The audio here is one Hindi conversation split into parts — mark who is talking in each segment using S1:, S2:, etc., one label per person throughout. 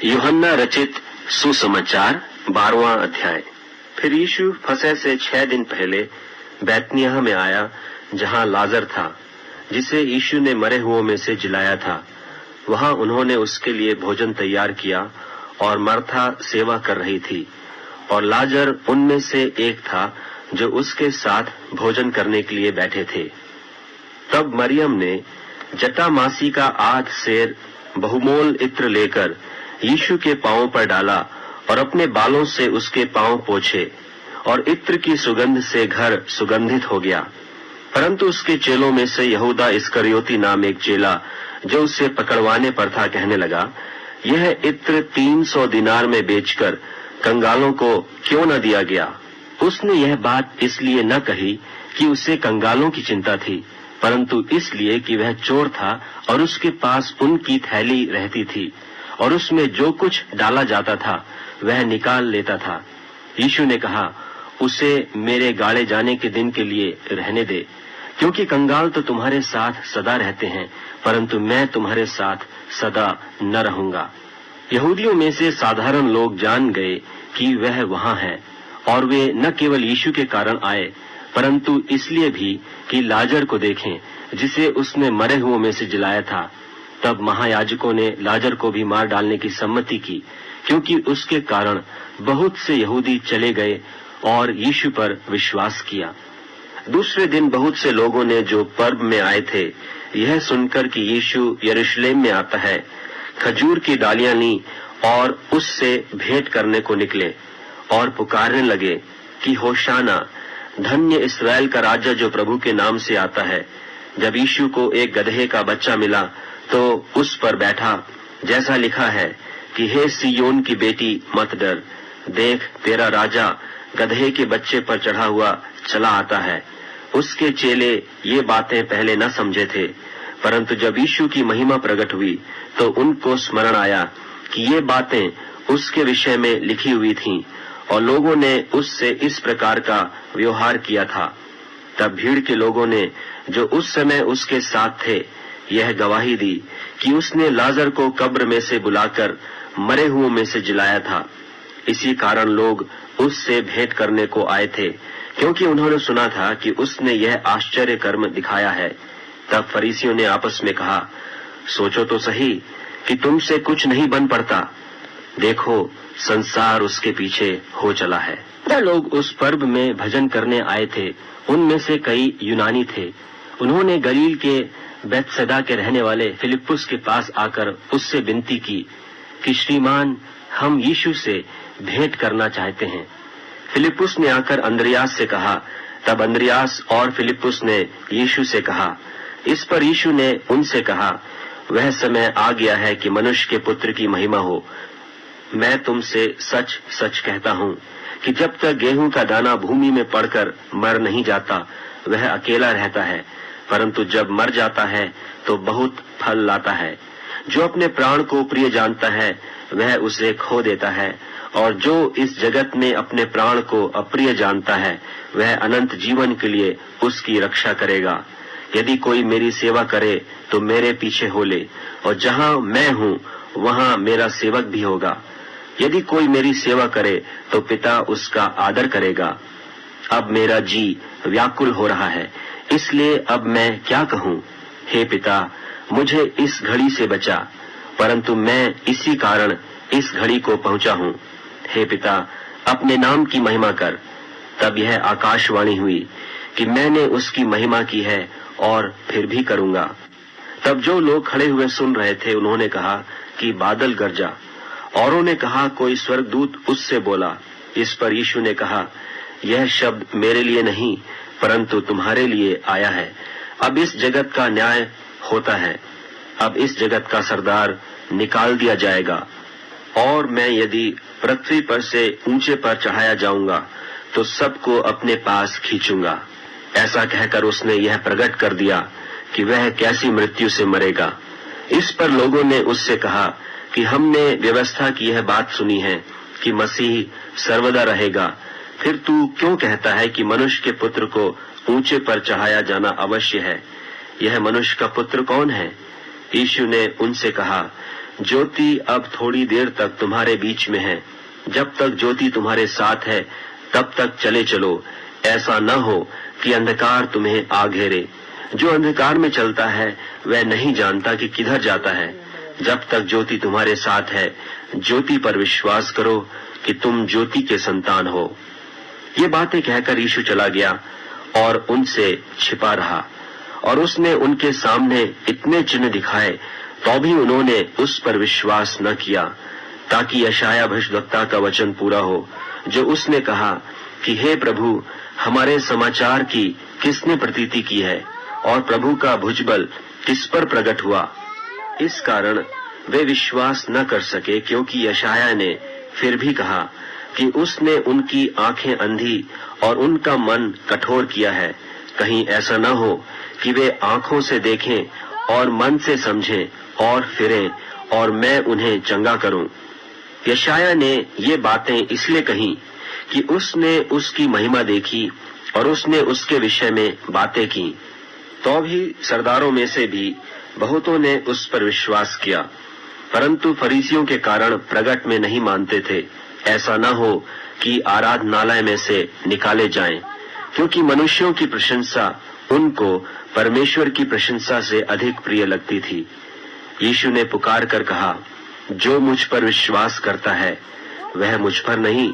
S1: यूहन्ना रचित सुसमाचार 12वां अध्याय। फिर यीशु फसह से 6 दिन पहले बैतनिय्याह में आया, जहां लाजर था, जिसे यीशु ने मरे हुओं में से जिलाया था। वहां उन्होंने उसके लिए भोजन तैयार किया और मर्था सेवा कर रही थी, और लाजर उनमें से एक था जो उसके साथ भोजन करने के लिए बैठे थे। तब मरियम ने जटामासी का 8 सेर बहुमोल इत्र लेकर यीशु के पांवों पर डाला और अपने बालों से उसके पांव पोंछे, और इत्र की सुगंध से घर सुगंधित हो गया। परंतु उसके चेलों में से यहूदा इस्करियोती नाम एक चेला, जो उसे पकड़वाने पर था, कहने लगा, यह इत्र 300 दिनार में बेचकर कंगालों को क्यों न दिया गया। उसने यह बात इसलिए न कही कि उसे कंगालों की चिंता थी, परंतु इसलिए कि वह चोर था और उसके पास उनकी थैली रहती थी, और उसमें जो कुछ डाला जाता था वह निकाल लेता था। यीशु ने कहा, उसे मेरे गाड़े जाने के दिन के लिए रहने दे, क्योंकि कंगाल तो तुम्हारे साथ सदा रहते हैं, परंतु मैं तुम्हारे साथ सदा न रहूंगा। यहूदियों में से साधारण लोग जान गए कि वह वहां है, और वे न केवल यीशु के कारण आए, परंतु इसलिए भी कि लाजर को देखें, जिसे उसने मरे हुओं में से जिलाया था। तब महायाजकों ने लाजर को भी मार डालने की सम्मति की, क्योंकि उसके कारण बहुत से यहूदी चले गए और यीशु पर विश्वास किया। दूसरे दिन बहुत से लोगों ने, जो पर्व में आए थे, यह सुनकर कि यीशु यरूशलेम में आता है, खजूर की डालियां ली और उससे भेंट करने को निकले और पुकारने लगे कि होशाना, धन्य इस्राएल का राजा जो प्रभु के नाम से आता है। जब यीशु को एक गधे का बच्चा मिला तो उस पर बैठा, जैसा लिखा है कि हे सिय्योन की बेटी मत डर, देख तेरा राजा गधे के बच्चे पर चढ़ा हुआ चला आता है। उसके चेले ये बातें पहले न समझे थे, परंतु जब यीशु की महिमा प्रकट हुई तो उनको स्मरण आया कि ये बातें उसके विषय में लिखी हुई थीं, और लोगों ने उससे इस प्रकार का व्यवहार किया था। तब भीड़ के लोगों ने, जो उस समय उसके साथ थे, यह गवाही दी कि उसने लाजर को कब्र में से बुलाकर मरे हुओं में से जिलाया था। इसी कारण लोग उससे भेंट करने को आए थे, क्योंकि उन्होंने सुना था कि उसने यह आश्चर्य कर्म दिखाया है। तब फरीसियों ने आपस में कहा, सोचो तो सही कि तुमसे कुछ नहीं बन पड़ता। देखो, संसार उसके पीछे हो चला है। लोग उस पर्व में भजन करने आए थे, उनमें से कई यूनानी थे। उन्होंने गलील के बैतसैदा के रहने वाले फिलिप्पुस के पास आकर उससे विनती की कि श्रीमान, हम यीशु से भेंट करना चाहते हैं। फिलिप्पुस ने आकर अंद्रियास से कहा। तब अंद्रियास और फिलिप्पुस ने यीशु से कहा। इस पर यीशु ने उनसे कहा, वह समय आ गया है कि मनुष्य के पुत्र की महिमा हो। मैं तुमसे सच सच कहता हूँ कि जब तक गेहूं का दाना भूमि में पड़कर मर नहीं जाता, वह अकेला रहता है, परंतु जब मर जाता है तो बहुत फल लाता है। जो अपने प्राण को प्रिय जानता है, वह उसे खो देता है, और जो इस जगत में अपने प्राण को अप्रिय जानता है, वह अनंत जीवन के लिए उसकी रक्षा करेगा। यदि कोई मेरी सेवा करे तो मेरे पीछे हो ले, और जहां मैं हूँ वहां मेरा सेवक भी होगा। यदि कोई मेरी सेवा करे तो पिता उसका आदर करेगा। अब मेरा जी व्याकुल हो रहा है, इसलिए अब मैं क्या कहूँ। हे पिता, मुझे इस घड़ी से बचा, परंतु मैं इसी कारण इस घड़ी को पहुंचा हूँ। हे पिता, अपने नाम की महिमा कर। तब यह आकाशवाणी हुई कि मैंने उसकी महिमा की है और फिर भी करूंगा। तब जो लोग खड़े हुए सुन रहे थे, उन्होंने कहा कि बादल गरजा। औरों ने कहा, कोई स्वर्गदूत उससे बोला। इस पर यीशु ने कहा, यह शब्द मेरे लिए नहीं, परंतु तुम्हारे लिए आया है। अब इस जगत का न्याय होता है। अब इस जगत का सरदार निकाल दिया जाएगा, और मैं यदि पृथ्वी पर से ऊंचे पर चढ़ाया जाऊंगा तो सबको अपने पास खींचूंगा। ऐसा कहकर उसने यह प्रकट कर दिया कि वह कैसी मृत्यु से मरेगा। इस पर लोगों ने उससे कहा कि हमने व्यवस्था की यह बात सुनी है कि मसीह सर्वदा रहेगा, फिर तू क्यों कहता है कि मनुष्य के पुत्र को ऊंचे पर चढ़ाया जाना अवश्य है। यह मनुष्य का पुत्र कौन है? यीशु ने उनसे कहा, ज्योति अब थोड़ी देर तक तुम्हारे बीच में है, जब तक ज्योति तुम्हारे साथ है तब तक चले चलो, ऐसा न हो कि अंधकार तुम्हें आ घेरे। जो अंधकार में चलता है वह नहीं जानता कि किधर जाता है। जब तक ज्योति तुम्हारे साथ है, ज्योति पर विश्वास करो कि तुम ज्योति के संतान हो। ये बातें कहकर यीशु चला गया और उनसे छिपा रहा, और उसने उनके सामने इतने चिन्ह दिखाए तो भी उन्होंने उस पर विश्वास न किया, ताकि यशायाह भविष्यद्वक्ता का वचन पूरा हो, जो उसने कहा कि हे प्रभु, हमारे समाचार की किसने प्रतीति की है, और प्रभु का भुजबल किस पर प्रकट हुआ। इस कारण वे विश्वास न कर सके, क्योंकि यशायाह ने फिर भी कहा कि उसने उनकी आंखें अंधी और उनका मन कठोर किया है। कहीं ऐसा न हो कि वे आंखों से देखें और मन से समझें और फिरें और मैं उन्हें चंगा करूं। यशायाह ने ये बातें इसलिए कही कि उसने उसकी महिमा देखी और उसने उसके विषय में बातें की। तो भी सरदारों में से भी बहुतों ने उस पर विश्वास किया, परंतु फरीसियों के कारण प्रगट में नहीं मानते थे, ऐसा न हो कि आराधनालय में से निकाले जाएं, क्योंकि मनुष्यों की प्रशंसा उनको परमेश्वर की प्रशंसा से अधिक प्रिय लगती थी। यीशु ने पुकार कर कहा, जो मुझ पर विश्वास करता है वह मुझ पर नहीं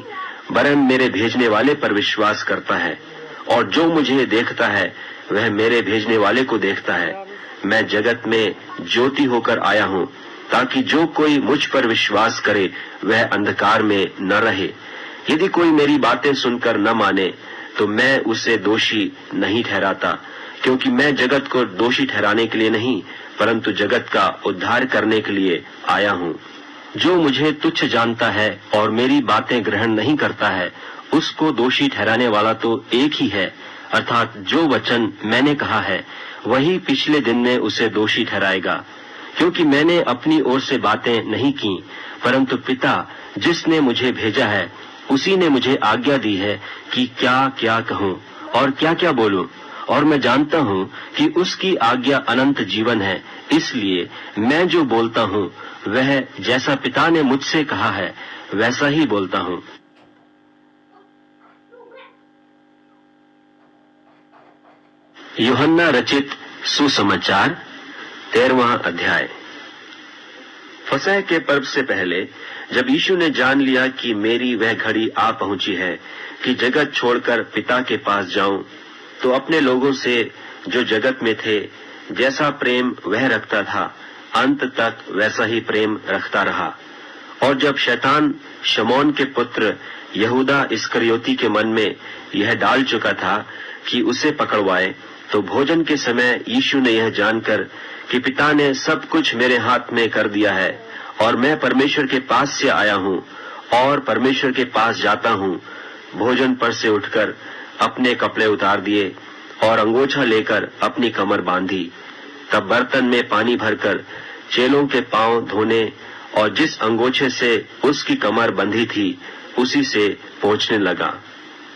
S1: वरन मेरे भेजने वाले पर विश्वास करता है, और जो मुझे देखता है वह मेरे भेजने वाले को देखता है। मैं जगत में ज्योति होकर आया हूँ, ताकि जो कोई मुझ पर विश्वास करे वह अंधकार में न रहे। यदि कोई मेरी बातें सुनकर न माने तो मैं उसे दोषी नहीं ठहराता, क्योंकि मैं जगत को दोषी ठहराने के लिए नहीं परंतु जगत का उद्धार करने के लिए आया हूँ। जो मुझे तुच्छ जानता है और मेरी बातें ग्रहण नहीं करता है, उसको दोषी ठहराने वाला तो एक ही है, अर्थात जो वचन मैंने कहा है वही पिछले दिन में उसे दोषी ठहराएगा। क्योंकि मैंने अपनी ओर से बातें नहीं की, परंतु पिता जिसने मुझे भेजा है उसी ने मुझे आज्ञा दी है कि क्या क्या कहूँ और क्या क्या बोलूं, और मैं जानता हूँ कि उसकी आज्ञा अनंत जीवन है। इसलिए मैं जो बोलता हूँ वह जैसा पिता ने मुझसे कहा है वैसा ही बोलता हूँ। यूहन्ना रचित सुसमाचार 13वां अध्याय। फसह के पर्व से पहले जब यीशु ने जान लिया कि मेरी वह घड़ी आ पहुंची है कि जगत छोड़कर पिता के पास जाऊं, तो अपने लोगों से जो जगत में थे जैसा प्रेम वह रखता था, अंत तक वैसा ही प्रेम रखता रहा। और जब शैतान शमौन के पुत्र यहूदा इस्करियोती के मन में यह डाल चुका था कि उसे पकड़वाए, तो भोजन के समय यीशु ने यह जानकर कि पिता ने सब कुछ मेरे हाथ में कर दिया है और मैं परमेश्वर के पास से आया हूँ और परमेश्वर के पास जाता हूँ, भोजन पर से उठकर अपने कपड़े उतार दिए और अंगोछा लेकर अपनी कमर बांधी। तब बर्तन में पानी भरकर चेलों के पांव धोने और जिस अंगोछे से उसकी कमर बंधी थी उसी से पोंछने लगा।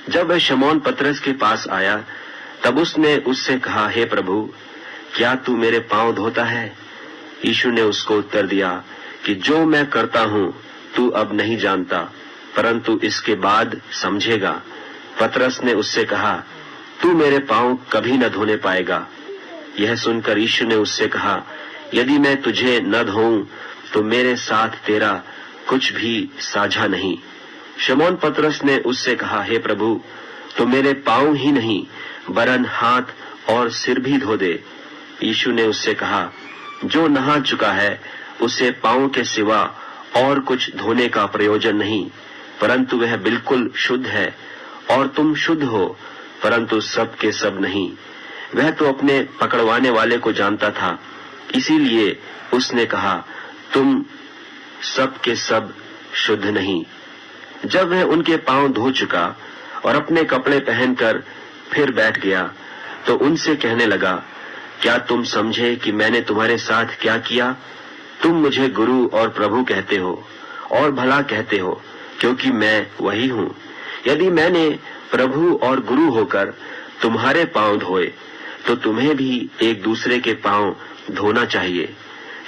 S1: जब वह शमौन पतरस के पास आया तब उसने उससे कहा, हे प्रभु, क्या तू मेरे पांव धोता है? यीशु ने उसको उत्तर दिया कि जो मैं करता हूँ तू अब नहीं जानता, परंतु इसके बाद समझेगा। पतरस ने उससे कहा, तू मेरे पांव कभी न धोने पाएगा। यह सुनकर यीशु ने उससे कहा, यदि मैं तुझे न धोऊं तो मेरे साथ तेरा कुछ भी साझा नहीं। शमौन पतरस ने उससे कहा, हे प्रभु, तो मेरे पांव ही नहीं वरन हाथ और सिर भी धो दे। यीशु ने उससे कहा, जो नहा चुका है उसे पांव के सिवा और कुछ धोने का प्रयोजन नहीं, परंतु वह बिल्कुल शुद्ध है। और तुम शुद्ध हो, परंतु सब के सब नहीं। वह तो अपने पकड़वाने वाले को जानता था, इसीलिए उसने कहा, तुम सब के सब शुद्ध नहीं। जब वह उनके पांव धो चुका और अपने कपड़े पहनकर फिर बैठ गया, तो उनसे कहने लगा, क्या तुम समझे कि मैंने तुम्हारे साथ क्या किया? तुम मुझे गुरु और प्रभु कहते हो और भला कहते हो, क्योंकि मैं वही हूँ। यदि मैंने प्रभु और गुरु होकर तुम्हारे पांव धोए, तो तुम्हें भी एक दूसरे के पांव धोना चाहिए।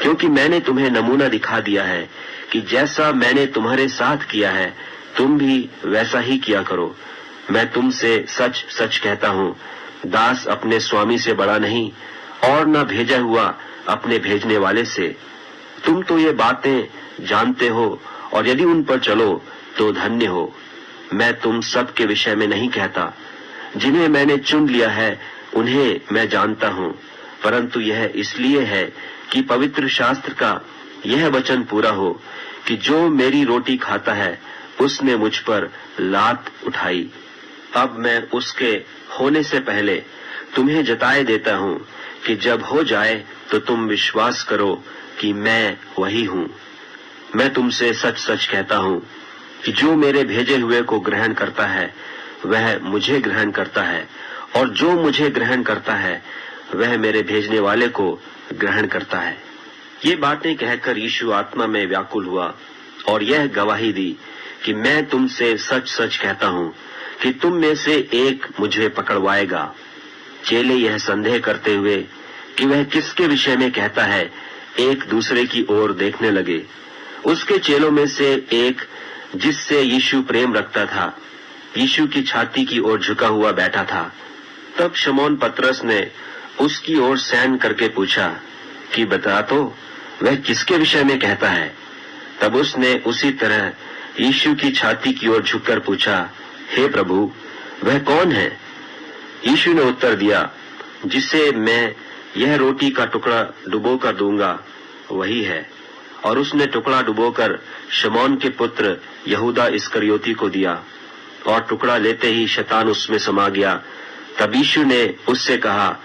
S1: क्योंकि मैंने तुम्हें नमूना दिखा दिया है कि जैसा मैंने तुम्हारे साथ किया है तुम भी वैसा ही किया करो। मैं तुमसे सच सच कहता हूँ, दास अपने स्वामी से बड़ा नहीं और न भेजा हुआ अपने भेजने वाले से। तुम तो ये बातें जानते हो और यदि उन पर चलो तो धन्य हो। मैं तुम सब के विषय में नहीं कहता, जिन्हें मैंने चुन लिया है उन्हें मैं जानता हूँ, परंतु यह इसलिए है कि पवित्र शास्त्र का यह वचन पूरा हो कि जो मेरी रोटी खाता है उसने मुझ पर लात उठाई। अब मैं उसके होने से पहले तुम्हें जताए देता हूँ कि जब हो जाए तो तुम विश्वास करो कि मैं वही हूँ। मैं तुमसे सच सच कहता हूँ कि जो मेरे भेजे हुए को ग्रहण करता है वह मुझे ग्रहण करता है, और जो मुझे ग्रहण करता है वह मेरे भेजने वाले को ग्रहण करता है। ये बातें कहकर यीशु आत्मा में व्याकुल हुआ और यह गवाही दी कि मैं तुमसे सच सच कहता हूँ कि तुम में से एक मुझे पकड़वाएगा। चेले यह संदेह करते हुए कि वह किसके विषय में कहता है एक दूसरे की ओर देखने लगे। उसके चेलों में से एक, जिससे यीशु प्रेम रखता था, यीशु की छाती की ओर झुका हुआ बैठा था। तब शमौन पतरस ने उसकी ओर सैन करके पूछा कि बता तो वह किसके विषय में कहता है। तब उसने उसी तरह यीशु की छाती की ओर झुककर पूछा, हे प्रभु, वह कौन है? यीशु ने उत्तर दिया, जिसे मैं यह रोटी का टुकड़ा डुबोकर दूंगा वही है। और उसने टुकड़ा डुबोकर शमौन के पुत्र यहूदा इस्करियोती को दिया, और टुकड़ा लेते ही शैतान उसमें समा गया। तब यीशु ने उससे कहा,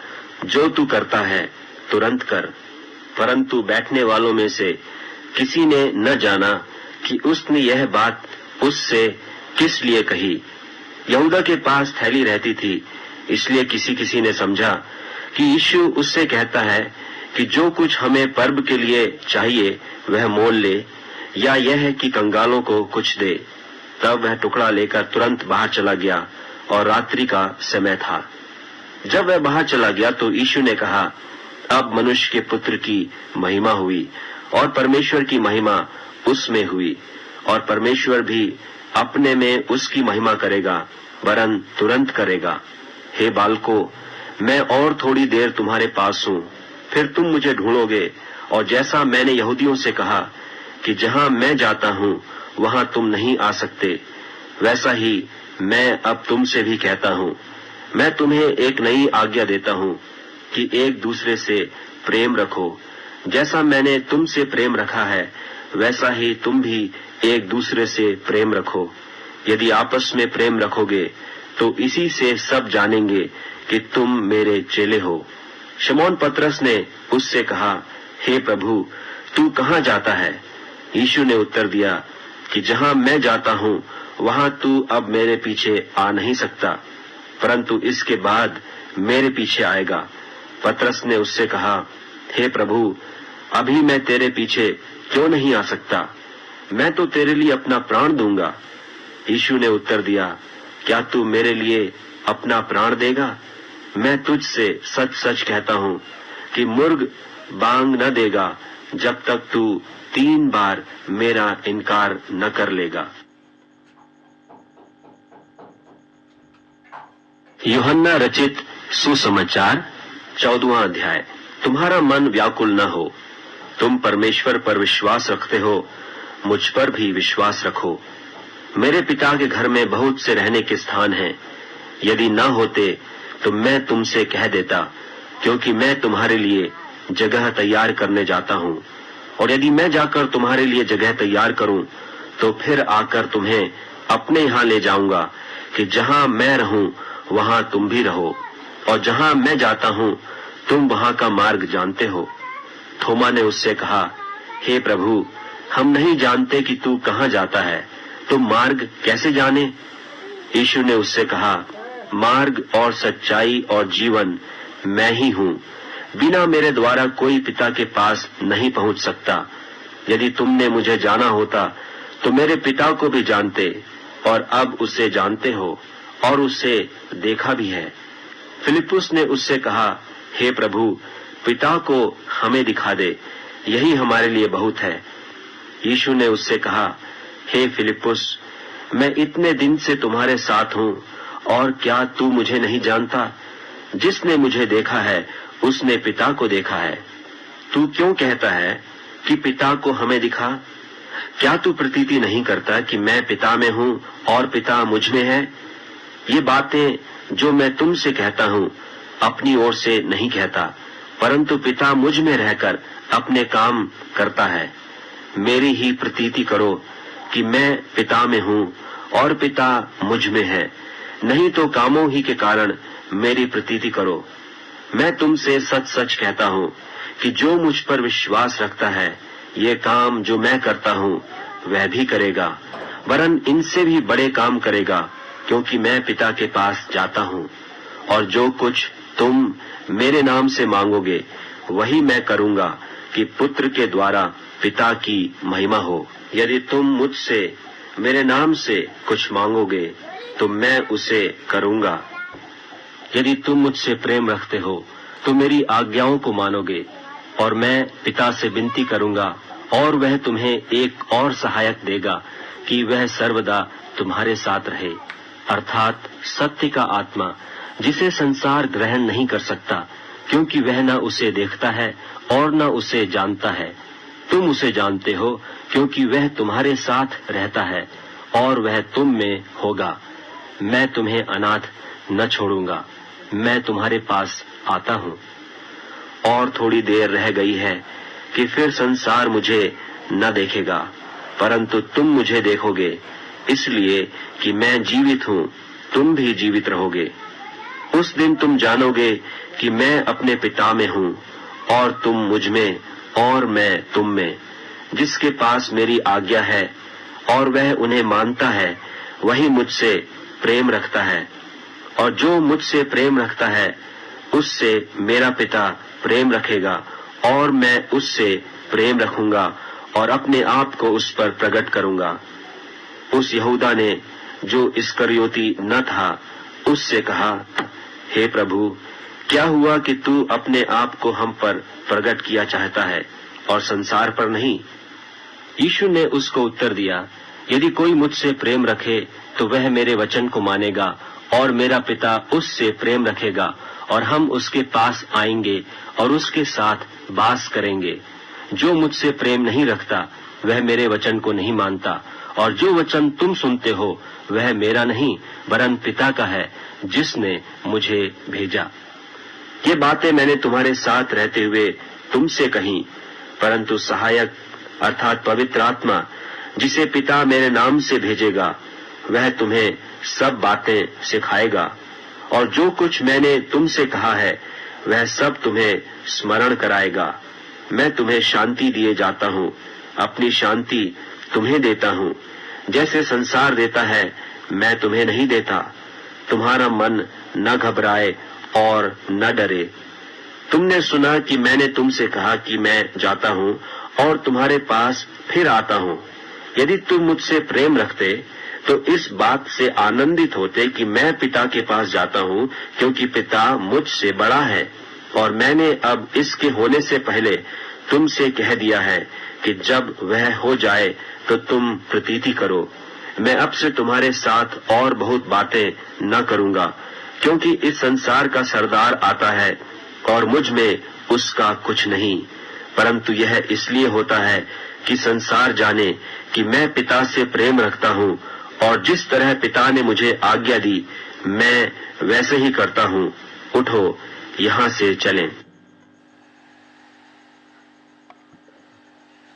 S1: जो तू करता है तुरंत कर। परंतु बैठने वालों में से किसी ने न जाना कि उसने यह बात उससे किस लिए कही। यहूदा के पास थैली रहती थी, इसलिए किसी किसी ने समझा कि यीशु उससे कहता है कि जो कुछ हमें पर्व के लिए चाहिए वह मोल ले, या यह है कि कंगालों को कुछ दे। तब वह टुकड़ा लेकर तुरंत बाहर चला गया, और रात्रि का समय था। जब वह बाहर चला गया तो यीशु ने कहा, अब मनुष्य के पुत्र की महिमा हुई और परमेश्वर की महिमा उसमें हुई, और परमेश्वर भी अपने में उसकी महिमा करेगा, वरन तुरंत करेगा। हे बालकों, मैं और थोड़ी देर तुम्हारे पास हूँ, फिर तुम मुझे ढूंढोगे, और जैसा मैंने यहूदियों से कहा कि जहाँ मैं जाता हूँ वहाँ तुम नहीं आ सकते, वैसा ही मैं अब तुमसे भी कहता हूँ। मैं तुम्हें एक नई आज्ञा देता हूँ कि एक दूसरे से प्रेम रखो। जैसा मैंने तुमसे प्रेम रखा है वैसा ही तुम भी एक दूसरे से प्रेम रखो। यदि आपस में प्रेम रखोगे तो इसी से सब जानेंगे कि तुम मेरे चेले हो। शमौन पतरस ने उससे कहा, हे प्रभु, तू कहाँ जाता है? यीशु ने उत्तर दिया कि जहाँ मैं जाता हूँ वहाँ तू अब मेरे पीछे आ नहीं सकता, परंतु इसके बाद मेरे पीछे आएगा। पतरस ने उससे कहा, हे प्रभु, अभी मैं तेरे पीछे क्यों नहीं आ सकता? मैं तो तेरे लिए अपना प्राण दूंगा। यीशु ने उत्तर दिया, क्या तू मेरे लिए अपना प्राण देगा? मैं तुझसे सच सच कहता हूँ कि मुर्ग बांग न देगा जब तक तू 3 बार मेरा इनकार न कर लेगा। यूहन्ना रचित सुसमाचार 14वां अध्याय। तुम्हारा मन व्याकुल न हो, तुम परमेश्वर पर विश्वास रखते हो, मुझ पर भी विश्वास रखो। मेरे पिता के घर में बहुत से रहने के स्थान हैं। यदि न होते तो मैं तुमसे कह देता, क्योंकि मैं तुम्हारे लिए जगह तैयार करने जाता हूँ। और यदि मैं जाकर तुम्हारे लिए जगह तैयार करूँ तो फिर आकर तुम्हें अपने यहाँ ले जाऊंगा, कि जहाँ मैं रहूँ वहाँ तुम भी रहो, और जहाँ मैं जाता हूँ तुम वहाँ का मार्ग जानते हो। थोमा ने उससे कहा, हे प्रभु, हम नहीं जानते कि तू कहाँ जाता है, तुम मार्ग कैसे जाने? यीशु ने उससे कहा, मार्ग और सच्चाई और जीवन मैं ही हूँ। बिना मेरे द्वारा कोई पिता के पास नहीं पहुँच सकता। यदि तुमने मुझे जाना होता तो मेरे पिता को भी जानते, और अब उसे जानते हो और उसे देखा भी है। फिलिप्पुस ने उससे कहा, हे प्रभु, पिता को हमें दिखा दे, यही हमारे लिए बहुत है। यीशु ने उससे कहा, हे फिलिप्पुस, मैं इतने दिन से तुम्हारे साथ हूँ और क्या तू मुझे नहीं जानता? जिसने मुझे देखा है उसने पिता को देखा है। तू क्यों कहता है कि पिता को हमें दिखा? क्या तू प्रतीति नहीं करता कि मैं पिता में हूँ और पिता मुझ में है? ये बातें जो मैं तुमसे कहता हूँ अपनी ओर से नहीं कहता, परंतु पिता मुझ में रहकर अपने काम करता है। मेरी ही प्रतीति करो कि मैं पिता में हूँ और पिता मुझ में है, नहीं तो कामों ही के कारण मेरी प्रतीति करो। मैं तुमसे सच सच कहता हूँ कि जो मुझ पर विश्वास रखता है, ये काम जो मैं करता हूँ वह भी करेगा, वरन इनसे भी बड़े काम करेगा, क्योंकि मैं पिता के पास जाता हूँ। और जो कुछ तुम मेरे नाम से मांगोगे वही मैं करूँगा, कि पुत्र के द्वारा पिता की महिमा हो। यदि तुम मुझसे मेरे नाम से कुछ मांगोगे तो मैं उसे करूँगा। यदि तुम मुझसे प्रेम रखते हो तो मेरी आज्ञाओं को मानोगे। और मैं पिता से विनती करूँगा और वह तुम्हें एक और सहायक देगा कि वह सर्वदा तुम्हारे साथ रहे, अर्थात सत्य का आत्मा, जिसे संसार ग्रहण नहीं कर सकता, क्योंकि वह न उसे देखता है और न उसे जानता है। तुम उसे जानते हो क्योंकि वह तुम्हारे साथ रहता है और वह तुम में होगा। मैं तुम्हें अनाथ न छोड़ूंगा, मैं तुम्हारे पास आता हूँ। और थोड़ी देर रह गई है कि फिर संसार मुझे न देखेगा, परंतु तुम मुझे देखोगे, इसलिए कि मैं जीवित हूँ, तुम भी जीवित रहोगे। उस दिन तुम जानोगे कि मैं अपने पिता में हूँ और तुम मुझ में और मैं तुम में। जिसके पास मेरी आज्ञा है और वह उन्हें मानता है, वही मुझसे प्रेम रखता है, और जो मुझसे प्रेम रखता है उससे मेरा पिता प्रेम रखेगा, और मैं उससे प्रेम रखूंगा और अपने आप को उस पर प्रकट करूंगा। उस यहूदा ने, जो इस्करियोती न था, उससे कहा, हे प्रभु, क्या हुआ कि तू अपने आप को हम पर प्रकट किया चाहता है और संसार पर नहीं? यीशु ने उसको उत्तर दिया, यदि कोई मुझसे प्रेम रखे तो वह मेरे वचन को मानेगा, और मेरा पिता उससे प्रेम रखेगा, और हम उसके पास आएंगे और उसके साथ वास करेंगे। जो मुझसे प्रेम नहीं रखता वह मेरे वचन को नहीं मानता, और जो वचन तुम सुनते हो वह मेरा नहीं वरन पिता का है, जिसने मुझे भेजा। ये बातें मैंने तुम्हारे साथ रहते हुए तुमसे कही, परंतु सहायक अर्थात पवित्र आत्मा, जिसे पिता मेरे नाम से भेजेगा, वह तुम्हें सब बातें सिखाएगा, और जो कुछ मैंने तुमसे कहा है वह सब तुम्हें स्मरण कराएगा। मैं तुम्हें शांति दिए जाता हूँ, अपनी शांति तुम्हें देता हूँ। जैसे संसार देता है मैं तुम्हें नहीं देता। तुम्हारा मन न घबराए और न डरे। तुमने सुना कि मैंने तुमसे कहा कि मैं जाता हूँ और तुम्हारे पास फिर आता हूँ। यदि तुम मुझसे प्रेम रखते तो इस बात से आनंदित होते कि मैं पिता के पास जाता हूँ, क्योंकि पिता मुझसे बड़ा है। और मैंने अब इसके होने से पहले तुमसे कह दिया है कि जब वह हो जाए तो तुम प्रतीति करो। मैं अब से तुम्हारे साथ और बहुत बातें न करूँगा, क्योंकि इस संसार का सरदार आता है और मुझ में उसका कुछ नहीं, परंतु यह इसलिए होता है कि संसार जाने कि मैं पिता से प्रेम रखता हूँ, और जिस तरह पिता ने मुझे आज्ञा दी मैं वैसे ही करता हूँ। उठो, यहाँ से चलें।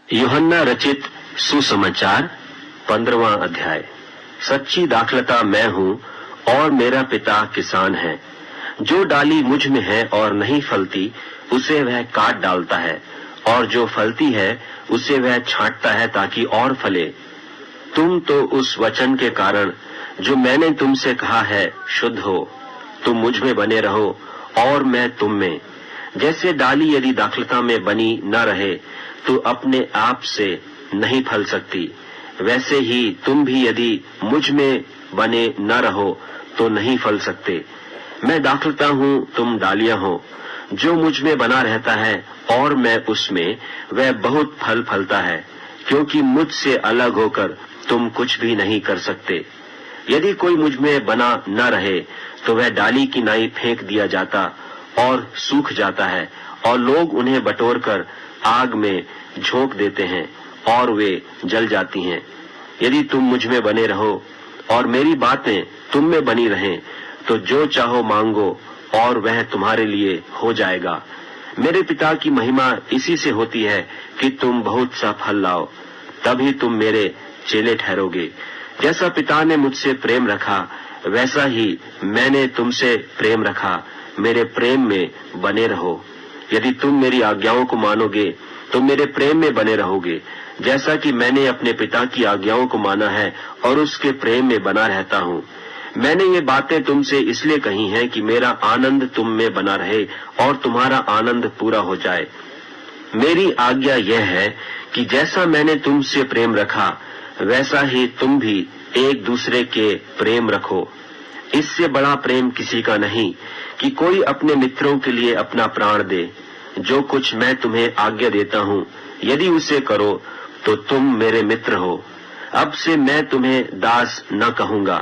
S1: यूहन्ना रचित सुसमाचार 15वां अध्याय। सच्ची दाखलता मैं हूँ और मेरा पिता किसान है। जो डाली मुझ में है और नहीं फलती उसे वह काट डालता है, और जो फलती है उसे वह छांटता है ताकि और फले। तुम तो उस वचन के कारण जो मैंने तुमसे कहा है शुद्ध हो। तुम मुझ में बने रहो और मैं तुम में। जैसे डाली यदि दाखलता में बनी न रहे तो अपने आप से नहीं फल सकती, वैसे ही तुम भी यदि मुझ में बने न रहो तो नहीं फल सकते। मैं दाखलता हूँ, तुम डालियां हो। जो मुझ में बना रहता है और मैं उसमें, वह बहुत फल फलता है, क्योंकि मुझसे अलग होकर तुम कुछ भी नहीं कर सकते। यदि कोई मुझ में बना न रहे तो वह डाली की नाई फेंक दिया जाता और सूख जाता है, और लोग उन्हें बटोर कर आग में झोंक देते हैं और वे जल जाती हैं। यदि तुम मुझ में बने रहो और मेरी बातें तुम में बनी रहें, तो जो चाहो मांगो और वह तुम्हारे लिए हो जाएगा। मेरे पिता की महिमा इसी से होती है कि तुम बहुत सा फल लाओ, तभी तुम मेरे चेले ठहरोगे। जैसा पिता ने मुझसे प्रेम रखा, वैसा ही मैंने तुमसे प्रेम रखा। मेरे प्रेम में बने रहो। यदि तुम मेरी आज्ञाओं को मानोगे तो मेरे प्रेम में बने रहोगे, जैसा कि मैंने अपने पिता की आज्ञाओं को माना है और उसके प्रेम में बना रहता हूँ। मैंने ये बातें तुमसे इसलिए कही हैं कि मेरा आनंद तुम में बना रहे और तुम्हारा आनंद पूरा हो जाए। मेरी आज्ञा यह है कि जैसा मैंने तुमसे प्रेम रखा, वैसा ही तुम भी एक दूसरे के प्रेम रखो। इससे बड़ा प्रेम किसी का नहीं कि कोई अपने मित्रों के लिए अपना प्राण दे। जो कुछ मैं तुम्हें आज्ञा देता हूँ, यदि उसे करो तो तुम मेरे मित्र हो। अब से मैं तुम्हें दास न कहूँगा,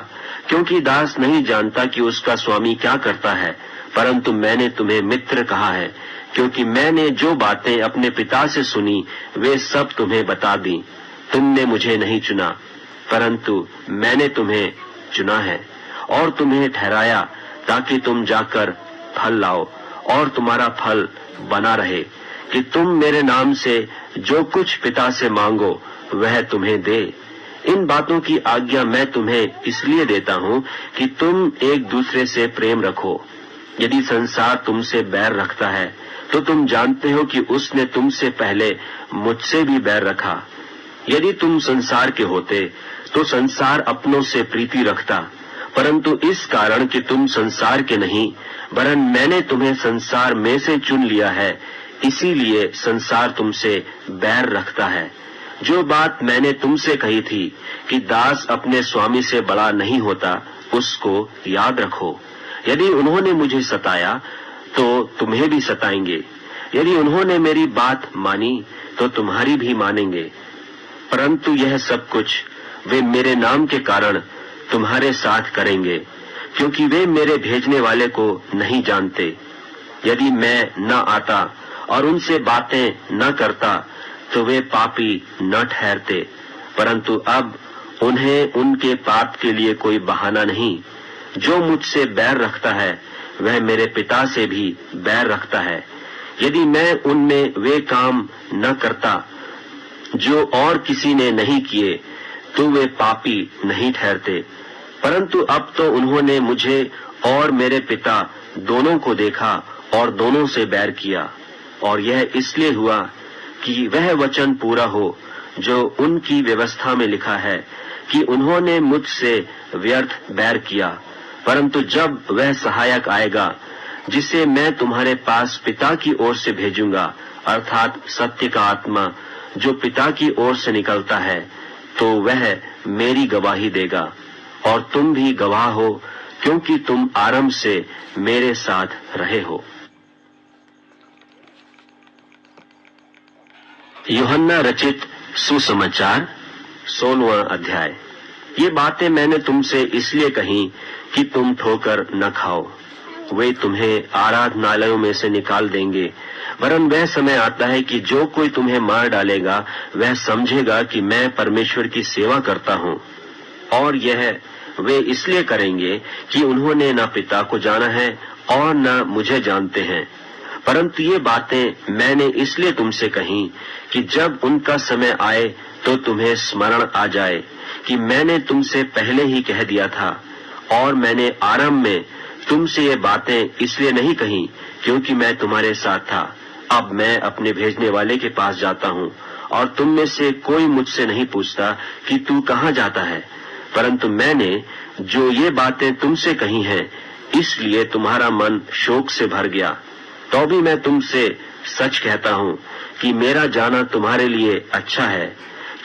S1: क्योंकि दास नहीं जानता कि उसका स्वामी क्या करता है, परंतु मैंने तुम्हें मित्र कहा है, क्योंकि मैंने जो बातें अपने पिता से सुनी वे सब तुम्हें बता दी। तुमने मुझे नहीं चुना, परंतु मैंने तुम्हें चुना है और तुम्हें ठहराया, ताकि तुम जाकर फल लाओ और तुम्हारा फल बना रहे, कि तुम मेरे नाम से जो कुछ पिता से मांगो वह तुम्हें दे। इन बातों की आज्ञा मैं तुम्हें इसलिए देता हूँ कि तुम एक दूसरे से प्रेम रखो। यदि संसार तुमसे बैर रखता है, तो तुम जानते हो कि उसने तुमसे पहले मुझसे भी बैर रखा। यदि तुम संसार के होते तो संसार अपनों से प्रीति रखता, परंतु इस कारण कि तुम संसार के नहीं, वरन मैंने तुम्हें संसार में से चुन लिया है, इसीलिए संसार तुमसे बैर रखता है। जो बात मैंने तुमसे कही थी कि दास अपने स्वामी से बड़ा नहीं होता, उसको याद रखो। यदि उन्होंने मुझे सताया तो तुम्हें भी सताएंगे। यदि उन्होंने मेरी बात मानी तो तुम्हारी भी मानेंगे। परंतु यह सब कुछ वे मेरे नाम के कारण तुम्हारे साथ करेंगे, क्योंकि वे मेरे भेजने वाले को नहीं जानते। यदि मैं न आता और उनसे बातें न करता तो वे पापी न ठहरते, परंतु अब उन्हें उनके पाप के लिए कोई बहाना नहीं। जो मुझसे बैर रखता है वह मेरे पिता से भी बैर रखता है। यदि मैं उनमें वे काम न करता जो और किसी ने नहीं किए, तो वे पापी नहीं ठहरते। परंतु अब तो उन्होंने मुझे और मेरे पिता दोनों को देखा और दोनों से बैर किया। और यह इसलिए हुआ कि वह वचन पूरा हो जो उनकी व्यवस्था में लिखा है, कि उन्होंने मुझसे व्यर्थ बैर किया। परंतु जब वह सहायक आएगा, जिसे मैं तुम्हारे पास पिता की ओर से भेजूंगा, अर्थात सत्य का आत्मा जो पिता की ओर से निकलता है, तो वह मेरी गवाही देगा। और तुम भी गवाह हो, क्योंकि तुम आरंभ से मेरे साथ रहे हो। यूहन्ना रचित सुसमाचार 16वां अध्याय। ये बातें मैंने तुमसे इसलिए कही कि तुम ठोकर न खाओ। वे तुम्हें आराधनालयों में से निकाल देंगे, वरन वह समय आता है कि जो कोई तुम्हें मार डालेगा वह समझेगा कि मैं परमेश्वर की सेवा करता हूँ। और यह वे इसलिए करेंगे कि उन्होंने न पिता को जाना है और न मुझे जानते हैं। परंतु ये बातें मैंने इसलिए तुमसे कही कि जब उनका समय आए तो तुम्हें स्मरण आ जाए कि मैंने तुमसे पहले ही कह दिया था। और मैंने आरंभ में तुमसे ये बातें इसलिए नहीं कही क्योंकि मैं तुम्हारे साथ था। अब मैं अपने भेजने वाले के पास जाता हूँ, और तुम में से कोई मुझसे नहीं पूछता कि तू कहाँ जाता है। परंतु मैंने जो ये बातें तुमसे कही हैं, इसलिए तुम्हारा मन शोक से भर गया। तो भी मैं तुमसे सच कहता हूँ कि मेरा जाना तुम्हारे लिए अच्छा है,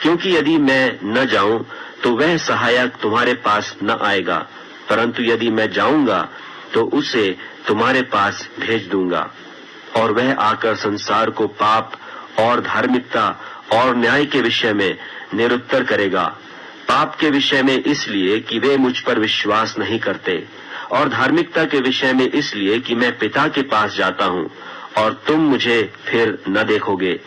S1: क्योंकि यदि मैं न जाऊं तो वह सहायक तुम्हारे पास न आएगा, परंतु यदि मैं जाऊंगा तो उसे तुम्हारे पास भेज दूंगा। और वह आकर संसार को पाप और धार्मिकता और न्याय के विषय में निरुत्तर करेगा। पाप के विषय में इसलिए कि वे मुझ पर विश्वास नहीं करते, और धार्मिकता के विषय में इसलिए कि मैं पिता के पास जाता हूँ और तुम मुझे फिर न देखोगे।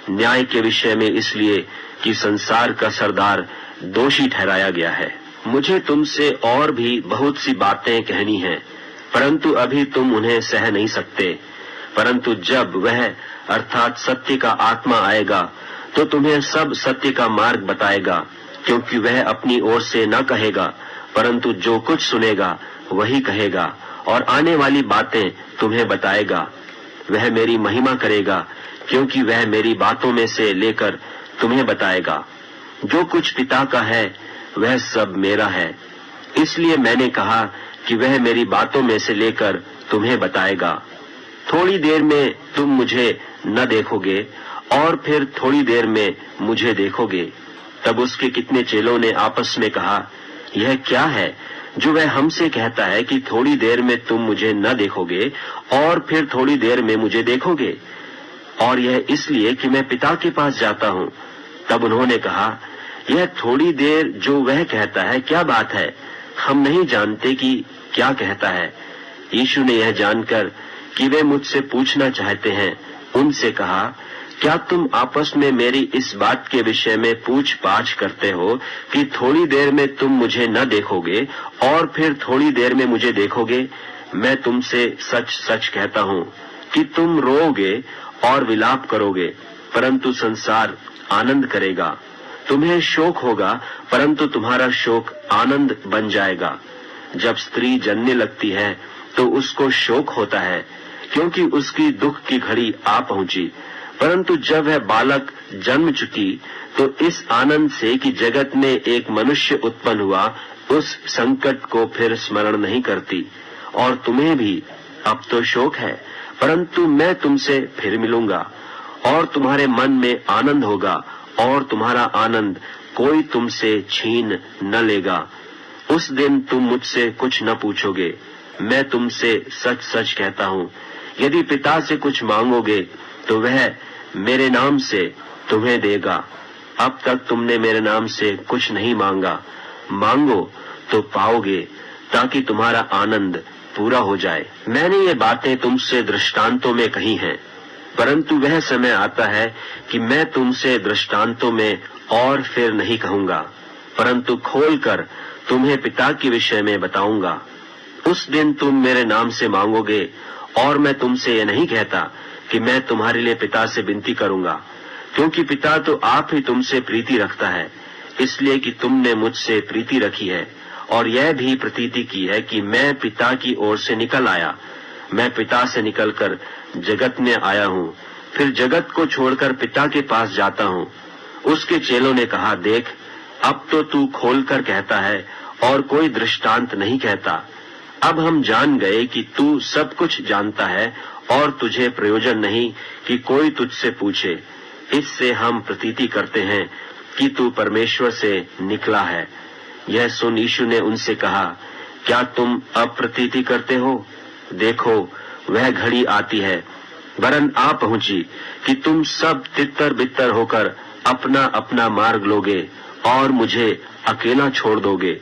S1: न्याय के विषय में इसलिए कि संसार का सरदार दोषी ठहराया गया है। मुझे तुमसे और भी बहुत सी बातें कहनी हैं, परंतु अभी तुम उन्हें सह नहीं सकते। परंतु जब वह अर्थात सत्य का आत्मा आएगा तो तुम्हें सब सत्य का मार्ग बताएगा, क्योंकि वह अपनी ओर से न कहेगा, परंतु जो कुछ सुनेगा वही कहेगा और आने वाली बातें तुम्हें बताएगा। वह मेरी महिमा करेगा, क्योंकि वह मेरी बातों में से लेकर तुम्हें बताएगा। जो कुछ पिता का है वह सब मेरा है, इसलिए मैंने कहा कि वह मेरी बातों में से लेकर तुम्हें बताएगा। थोड़ी देर में तुम मुझे न देखोगे और फिर थोड़ी देर में मुझे देखोगे। तब उसके कितने चेलों ने आपस में कहा, यह क्या है जो वह हमसे कहता है कि थोड़ी देर में तुम मुझे न देखोगे और फिर थोड़ी देर में मुझे देखोगे, और यह इसलिए कि मैं पिता के पास जाता हूँ। तब उन्होंने कहा, यह थोड़ी देर जो वह कहता है क्या बात है? हम नहीं जानते कि क्या कहता है। यीशु ने यह जानकर कि वे मुझसे पूछना चाहते हैं, उनसे कहा, क्या तुम आपस में मेरी इस बात के विषय में पूछ-पाछ करते हो कि थोड़ी देर में तुम मुझे न देखोगे और फिर थोड़ी देर में मुझे देखोगे? मैं तुमसे सच सच कहता हूँ कि तुम रोओगे और विलाप करोगे, परंतु संसार आनंद करेगा। तुम्हें शोक होगा, परंतु तुम्हारा शोक आनंद बन जाएगा। जब स्त्री जन्ने लगती है तो उसको शोक होता है, क्योंकि उसकी दुख की घड़ी आ पहुंची। परंतु जब वह बालक जन्म चुकी तो इस आनंद से कि जगत में एक मनुष्य उत्पन्न हुआ, उस संकट को फिर स्मरण नहीं करती। और तुम्हें भी अब तो शोक है, परंतु मैं तुमसे फिर मिलूंगा और तुम्हारे मन में आनंद होगा और तुम्हारा आनंद कोई तुमसे छीन न लेगा। उस दिन तुम मुझसे कुछ न पूछोगे। मैं तुमसे सच सच कहता हूँ, यदि पिता से कुछ मांगोगे तो वह मेरे नाम से तुम्हें देगा। अब तक तुमने मेरे नाम से कुछ नहीं मांगा, मांगो तो पाओगे, ताकि तुम्हारा आनंद पूरा हो जाए। मैंने ये बातें तुमसे दृष्टांतों में कही हैं, परंतु वह समय आता है कि मैं तुमसे दृष्टांतों में और फिर नहीं कहूंगा, परंतु खोलकर तुम्हें पिता के विषय में बताऊंगा। उस दिन तुम मेरे नाम से मांगोगे, और मैं तुमसे ये नहीं कहता कि मैं तुम्हारे लिए पिता से विनती करूंगा, क्योंकि पिता तो आप ही तुमसे प्रीति रखता है, इसलिए कि तुमने मुझसे प्रीति रखी है और यह भी प्रतीति की है कि मैं पिता की ओर से निकल आया। मैं पिता से निकलकर जगत में आया हूँ, फिर जगत को छोड़कर पिता के पास जाता हूँ। उसके चेलों ने कहा, देख, अब तो तू खोलकर कहता है और कोई दृष्टांत नहीं कहता। अब हम जान गए कि तू सब कुछ जानता है और तुझे प्रयोजन नहीं कि कोई तुझसे पूछे। इससे हम प्रतीति करते हैं कि तू परमेश्वर से निकला है। यह सुन यीशु ने उनसे कहा, क्या तुम अब प्रतीति करते हो? देखो, वह घड़ी आती है, वरन आ पहुंची, कि तुम सब तितर बितर होकर अपना अपना मार्ग लोगे और मुझे अकेला छोड़ दोगे।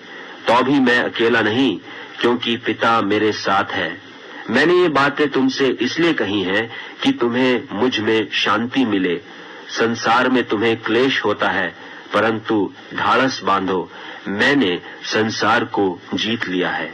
S1: तो भी मैं अकेला नहीं, क्योंकि पिता मेरे साथ है। मैंने ये बातें तुमसे इसलिए कही हैं कि तुम्हें मुझ में शांति मिले। संसार में तुम्हें क्लेश होता है, परंतु ढाढ़स बांधो, मैंने संसार को जीत लिया है।